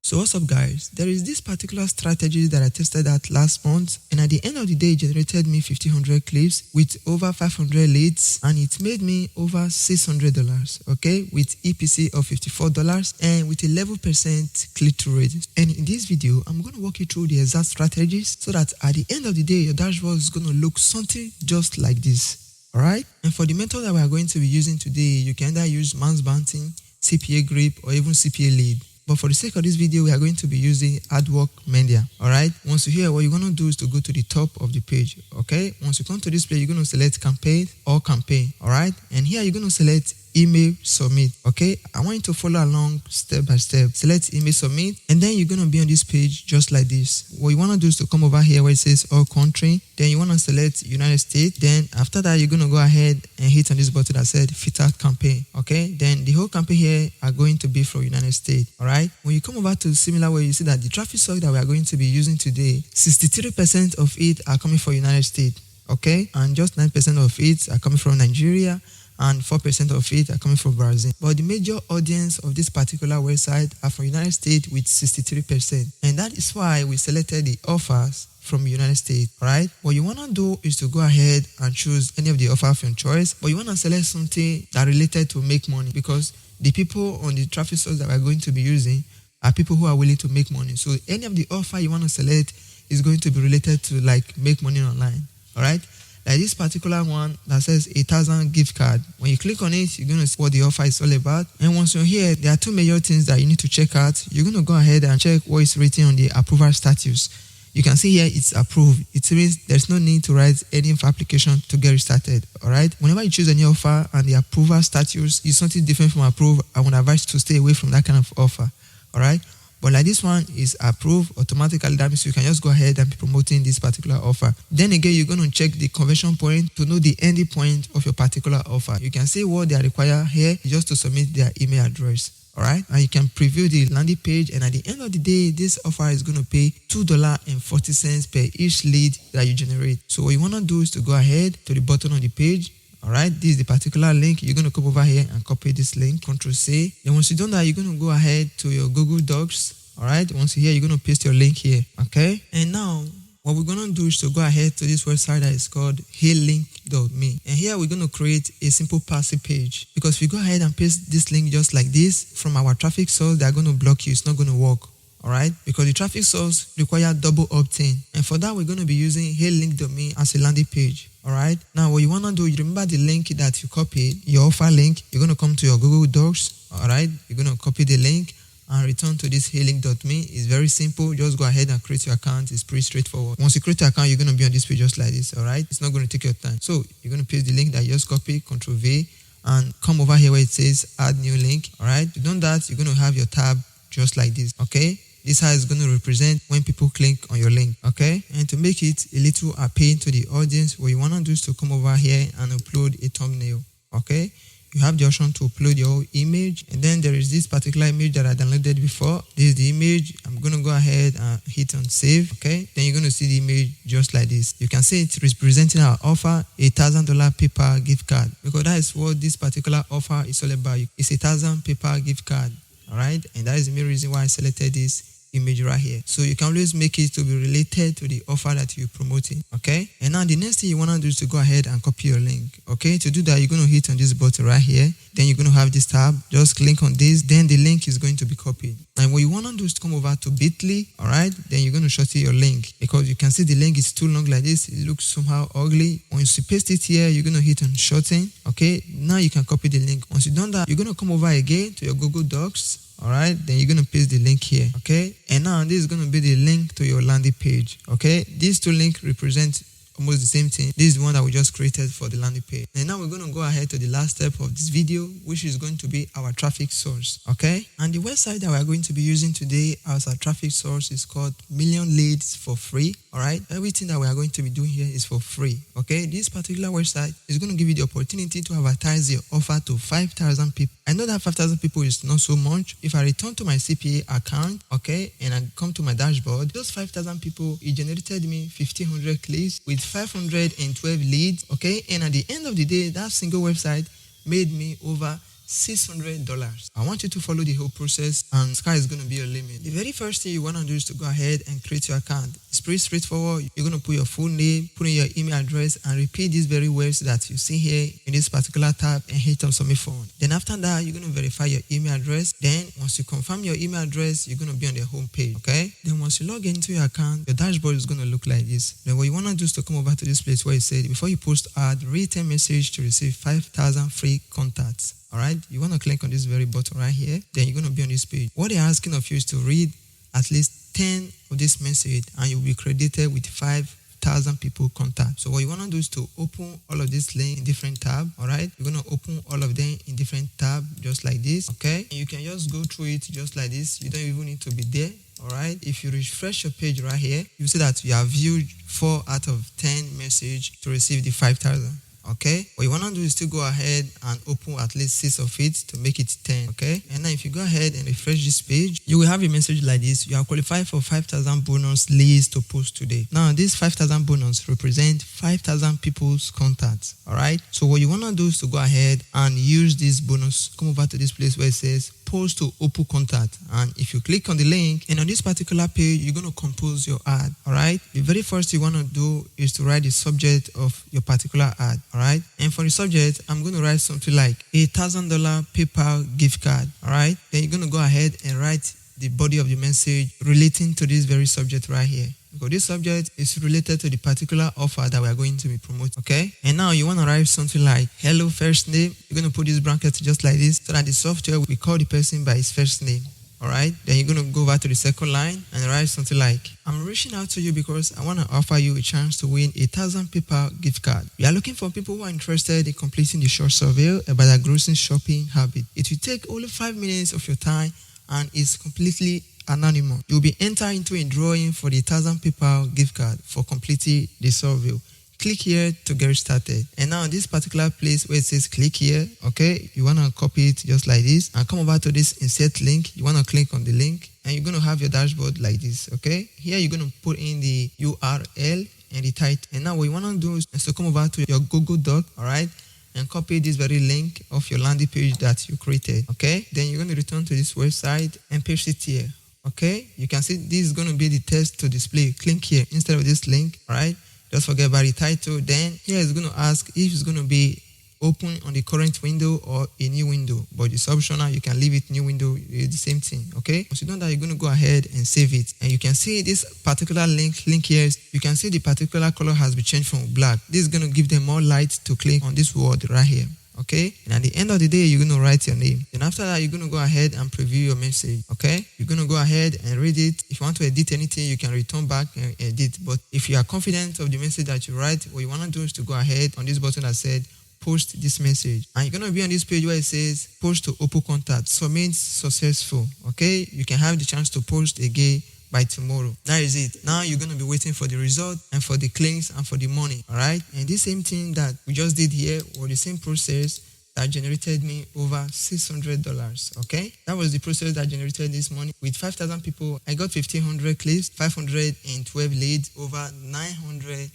So what's up guys, there is this particular strategy that I tested out last month, and at the end of the day it generated me 1500 clicks with over 500 leads, and it made me over $600, okay, with EPC of $54 and with 11% click-through rate. And in this video I'm going to walk you through the exact strategies so that at the end of the day your dashboard is going to look something just like this. Alright, and for the method that we are going to be using today, you can either use mouse bounting, CPA grip, or even CPA lead. But for the sake of this video, we are going to be using AdWork Media. Alright, once you hear, what you're going to do is to go to the top of the page. Okay, once you come to this page, you're going to select campaign or campaign. Alright, and here you're going to select email submit. Okay, I want you to follow along step by step. Select email submit, and then you're going to be on this page just like this. What you want to do is to come over here where it says all country, then you want to select United States. Then after that, you're going to go ahead and hit on this button that said filter campaign. Okay, then the whole campaign here are going to be from United States. Alright, when you come over to similar way, you see that the traffic source that we are going to be using today, 63% of it are coming from United States. Okay, and just 9% of it are coming from Nigeria, and 4% of it are coming from Brazil. But the major audience of this particular website are from United States with 63%. And that is why we selected the offers from United States, right? What you want to do is to go ahead and choose any of the offer of your choice, but you want to select something that related to make money, because the people on the traffic source that we're going to be using are people who are willing to make money. So any of the offer you want to select is going to be related to like make money online, all right? Like this particular one that says 1,000 gift card. When you click on it, you're going to see what the offer is all about. And once you're here, there are two major things that you need to check out. You're going to go ahead and check what is written on the approval status. You can see here it's approved. It means there's no need to write any application to get it started. All right. Whenever you choose any offer and the approval status is something different from approved, I would advise you to stay away from that kind of offer. All right. But like this one is approved automatically, that means you can just go ahead and be promoting this particular offer. Then again, you're going to check the conversion point to know the ending point of your particular offer. You can see what they are required here is just to submit their email address. Alright, and you can preview the landing page, and at the end of the day, this offer is going to pay $2.40 per each lead that you generate. So what you want to do is to go ahead to the bottom of the page. Alright, this is the particular link. You're going to come over here and copy this link, Ctrl+C. Then once you've done that, you're going to go ahead to your Google Docs. Alright, once you're here, you're going to paste your link here. Okay, and now what we're going to do is to go ahead to this website that is called heylink.me. And here we're going to create a simple passive page, because if you go ahead and paste this link just like this from our traffic source, they're going to block you. It's not going to work. Alright, because the traffic source requires double opt-in, and for that we're going to be using heylink.me as a landing page. Alright, now what you want to do, you remember the link that you copied, your offer link. You're going to come to your Google Docs. Alright, you're going to copy the link and return to this heylink.me. It's very simple. Just go ahead and create your account. It's pretty straightforward. Once you create your account, you're going to be on this page just like this. Alright, it's not going to take your time. So you're going to paste the link that you just copied, Ctrl+V, and come over here where it says add new link. Alright, you've done that, you're going to have your tab just like this. Okay, this is going to represent when people click on your link. Okay, and to make it a little appealing to the audience, what you want to do is to come over here and upload a thumbnail. Okay, you have the option to upload your image, and then there is this particular image that I downloaded before. This is the image. I'm going to go ahead and hit on save. Okay, then you're going to see the image just like this. You can see it's representing our offer, $1,000 PayPal gift card, because that is what this particular offer is all about. It's 1,000 PayPal gift card. All right, and that is the main reason why I selected this image right here. So you can always make it to be related to the offer that you're promoting. Okay, and now the next thing you want to do is to go ahead and copy your link. Okay, to do that, you're going to hit on this button right here. Then you're going to have this tab. Just click on this, then the link is going to be copied. And what you want to do is to come over to bit.ly. All right, then you're going to shorten your link, because you can see the link is too long like this. It looks somehow ugly. Once you paste it here, you're going to hit on shorten. Okay, now you can copy the link. Once you've done that, you're going to come over again to your Google Docs. Alright, then you're going to paste the link here. Okay, and now this is going to be the link to your landing page. Okay, these two links represent almost the same thing. This is the one that we just created for the landing page. And now we're going to go ahead to the last step of this video, which is going to be our traffic source. Okay, and the website that we are going to be using today as our traffic source is called Million Leads for Free. Alright, everything that we are going to be doing here is for free. Okay, this particular website is going to give you the opportunity to advertise your offer to 5,000 people. I know that 5,000 people is not so much. If I return to my CPA account, okay, and I come to my dashboard, those 5,000 people, it generated me 1,500 clicks with 512 leads. Okay, and at the end of the day, that single website made me over $600. I want you to follow the whole process, and sky is going to be your limit. The very first thing you want to do is to go ahead and create your account. It's pretty straightforward. You're going to put your full name, put in your email address, and repeat these very words that you see here in this particular tab and hit on submit form. Then after that, you're going to verify your email address. Then once you confirm your email address, you're going to be on the home page. Okay? Then once you log into your account, your dashboard is going to look like this. Then what you want to do is to come over to this place where it said, before you post ad, read a message to receive 5,000 free contacts. All right, you want to click on this very button right here. Then you're going to be on this page. What they're asking of you is to read at least 10 of this message, and you'll be credited with 5,000 people contact. So what you want to do is to open all of this link in different tab. All right, you're going to open all of them in different tab just like this. Okay, and you can just go through it just like this. You don't even need to be there. All right, if you refresh your page right here, you see that you have viewed 4 out of 10 message to receive the 5,000. Okay, what you want to do is to go ahead and open at least 6 of it to make it 10. Okay, and now if you go ahead and refresh this page, you will have a message like this. You are qualified for 5,000 bonus leads to post today. Now this 5,000 bonus represent 5,000 people's contacts. All right, so what you want to do is to go ahead and use this bonus. Come over to this place where it says post to open contact, and if you click on the link, and on this particular page you're going to compose your ad. All right, the very first you want to do is to write the subject of your particular ad. All right, and for the subject, I'm going to write something like $1,000 PayPal gift card. All right, then you're going to go ahead and write the body of the message relating to this very subject right here, because this subject is related to the particular offer that we are going to be promoting. Okay, and now you want to write something like hello first name. You're going to put this bracket just like this so that the software will call the person by his first name. All right, then you're going to go over to the second line and write something like, I'm reaching out to you because I want to offer you a chance to win 1,000 PayPal gift card. We are looking for people who are interested in completing the short survey about their grocery shopping habit. It will take only 5 minutes of your time and is completely anonymous. You'll be entered into a drawing for the 1,000 PayPal gift card for completing the survey. Click here to get started. And now this particular place where it says click here, okay, you want to copy it just like this and come over to this insert link. You want to click on the link and you're going to have your dashboard like this. Okay, here you're going to put in the URL and the title. And now what you want to do is to come over to your Google Doc, all right, and copy this very link of your landing page that you created. Okay, then you're going to return to this website and paste it here. Okay, you can see this is going to be the text to display. Click here instead of this link. All right, just forget about the title. Then here it's going to ask if it's going to be open on the current window or a new window, but it's optional. You can leave it new window. It's the same thing. Okay, so you know that you're going to go ahead and save it, and you can see this particular link here. You can see the particular color has been changed from black. This is going to give them more light to click on this word right here. Okay, and at the end of the day, you're going to write your name. Then after that, you're going to go ahead and preview your message. Okay, you're going to go ahead and read it. If you want to edit anything, you can return back and edit. But if you are confident of the message that you write, what you want to do is to go ahead on this button that said post this message, and you're going to be on this page where it says post to open contact. Submit successful. Okay, you can have the chance to post again by tomorrow. That is it. Now you're going to be waiting for the result and for the clicks and for the money. All right, and this same thing that we just did here was the same process that generated me over $600. Okay, that was the process that generated this money. With 5,000 people, I got 1,500 clicks, 512 leads, over $900.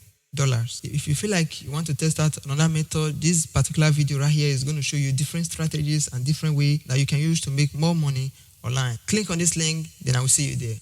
If you feel like you want to test out another method, this particular video right here is going to show you different strategies and different ways that you can use to make more money online. Click on this link, then I will see you there.